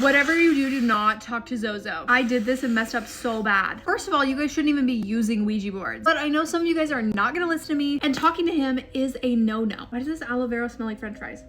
Whatever you do, do not talk to Zozo. I did this and messed up so bad. First of all, you guys shouldn't even be using Ouija boards. But I know some of you guys are not gonna listen to me, and talking to him is a no-no. Why does this aloe vera smell like french fries?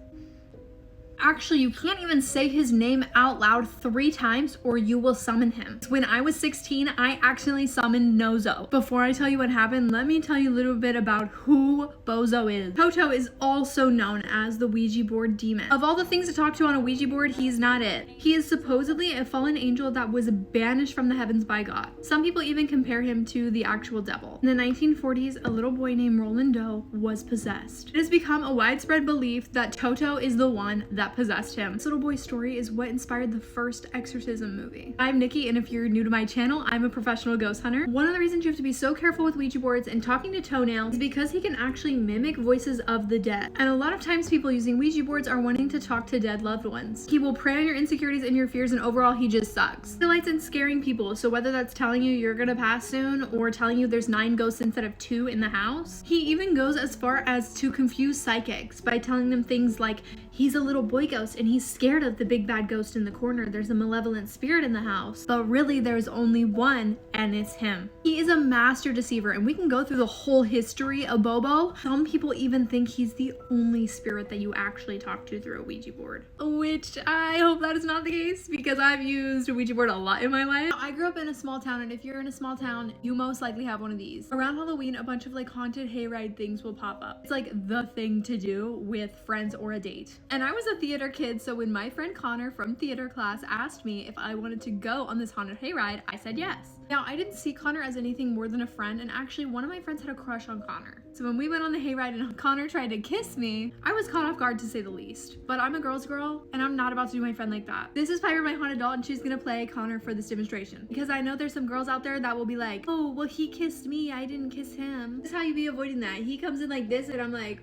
Actually, you can't even say his name out loud 3 times or you will summon him. When I was 16, I accidentally summoned Nozo. Before I tell you what happened, let me tell you a little bit about who Bozo is. Toto is also known as the Ouija board demon. Of all the things to talk to on a Ouija board, he's not it. He is supposedly a fallen angel that was banished from the heavens by God. Some people even compare him to the actual devil. In the 1940s, a little boy named Roland Doe was possessed. It has become a widespread belief that Toto is the one that possessed him. This little boy's story is what inspired the first exorcism movie. I'm Nikki, and if you're new to my channel, I'm a professional ghost hunter. One of the reasons you have to be so careful with Ouija boards and talking to Toenail is because he can actually mimic voices of the dead. And a lot of times people using Ouija boards are wanting to talk to dead loved ones. He will prey on your insecurities and your fears, and overall he just sucks. He delights in scaring people, so whether that's telling you you're gonna pass soon or telling you there's 9 ghosts instead of 2 in the house. He even goes as far as to confuse psychics by telling them things like he's a little boy ghost and he's scared of the big bad ghost in the corner. There's a malevolent spirit in the house, but really there's only one, and it's him. He is a master deceiver, and we can go through the whole history of Bobo. Some people even think he's the only spirit that you actually talk to through a Ouija board, which I hope that is not the case because I've used a Ouija board a lot in my life. I grew up in a small town, and if you're in a small town, you most likely have one of these. Around Halloween, a bunch of like haunted hayride things will pop up. It's like the thing to do with friends or a date. And I was a theater kid, so when my friend Connor from theater class asked me if I wanted to go on this haunted hayride, I said yes. Now, I didn't see Connor as anything more than a friend, and actually one of my friends had a crush on Connor. So when we went on the hayride and Connor tried to kiss me, I was caught off guard to say the least. But I'm a girl's girl, and I'm not about to do my friend like that. This is Piper, my haunted doll, and she's gonna play Connor for this demonstration. Because I know there's some girls out there that will be like, oh, well, he kissed me, I didn't kiss him. This is how you be avoiding that. He comes in like this, and I'm like,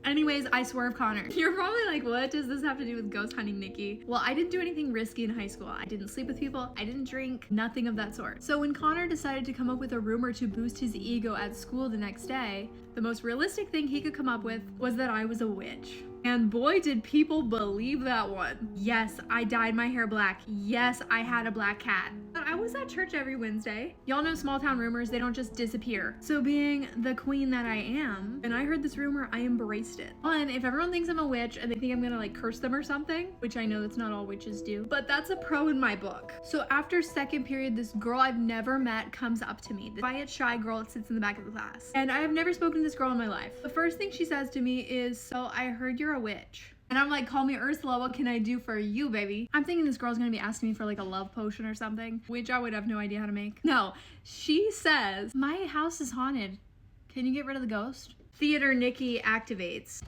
anyways, I swerve Connor. You're probably like, what does this have to do with ghost hunting, Nikki? Well, I didn't do anything risky in high school. I didn't sleep with people. I didn't drink, nothing of that sort. So when Connor decided to come up with a rumor to boost his ego at school the next day, the most realistic thing he could come up with was that I was a witch. And boy, did people believe that one. Yes, I dyed my hair black. Yes, I had a black cat. But I was at church every Wednesday. Y'all know small town rumors, they don't just disappear. So being the queen that I am, and I heard this rumor, I embraced it. One, if everyone thinks I'm a witch and they think I'm gonna like curse them or something, which I know that's not all witches do, but that's a pro in my book. So after second period, this girl I've never met comes up to me. The quiet, shy girl that sits in the back of the class. And I have never spoken to this girl in my life. The first thing she says to me is, so I heard you're a witch. And I'm like, call me Ursula, what can I do for you, baby? I'm thinking this girl's gonna be asking me for like a love potion or something, which I would have no idea how to make. No, she says, my house is haunted. Can you get rid of the ghost? Theater Nikki activates.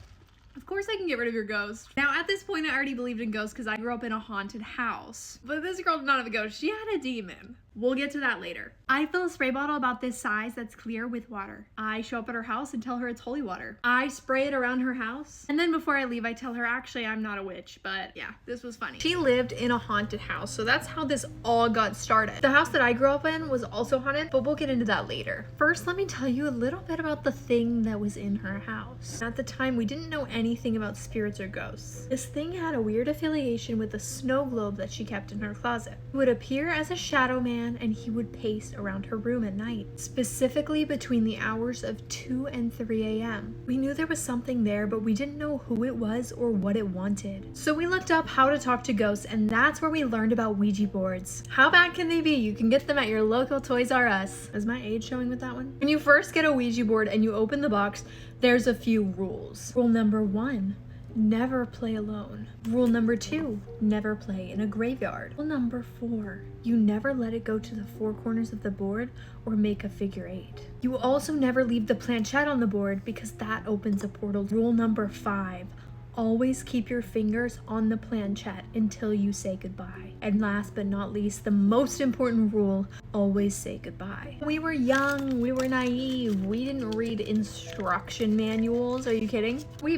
Of course I can get rid of your ghost. Now at this point I already believed in ghosts because I grew up in a haunted house. But this girl did not have a ghost, she had a demon. We'll get to that later. I fill a spray bottle about this size that's clear with water. I show up at her house and tell her it's holy water. I spray it around her house. And then before I leave, I tell her, actually, I'm not a witch, but yeah, this was funny. She lived in a haunted house, so that's how this all got started. The house that I grew up in was also haunted, but we'll get into that later. First, let me tell you a little bit about the thing that was in her house. At the time, we didn't know anything about spirits or ghosts. This thing had a weird affiliation with a snow globe that she kept in her closet. It would appear as a shadow man, and he would pace around her room at night, specifically between the hours of 2 and 3 a.m. We knew there was something there, but we didn't know who it was or what it wanted. So we looked up how to talk to ghosts, and that's where we learned about Ouija boards. How bad can they be? You can get them at your local Toys R Us. Is my age showing with that one? When you first get a Ouija board and you open the box, there's a few rules. Rule number 1. Never play alone. Rule number 2, never play in a graveyard. Rule number 4, you never let it go to the 4 corners of the board or make a figure 8. You also never leave the planchette on the board because that opens a portal. Rule number 5, always keep your fingers on the planchette until you say goodbye. And last but not least, the most important rule, always say goodbye. We were young, we were naive, we didn't read instruction manuals. Are you kidding? We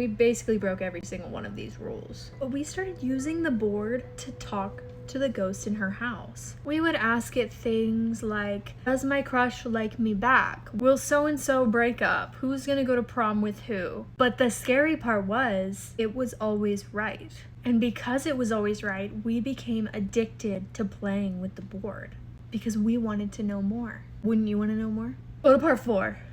basically broke every single one of these rules. But we started using the board to talk to the ghost in her house. We would ask it things like, does my crush like me back? Will so-and-so break up? Who's gonna go to prom with who? But the scary part was, it was always right. And because it was always right, we became addicted to playing with the board because we wanted to know more. Wouldn't you want to know more? Go to part 4.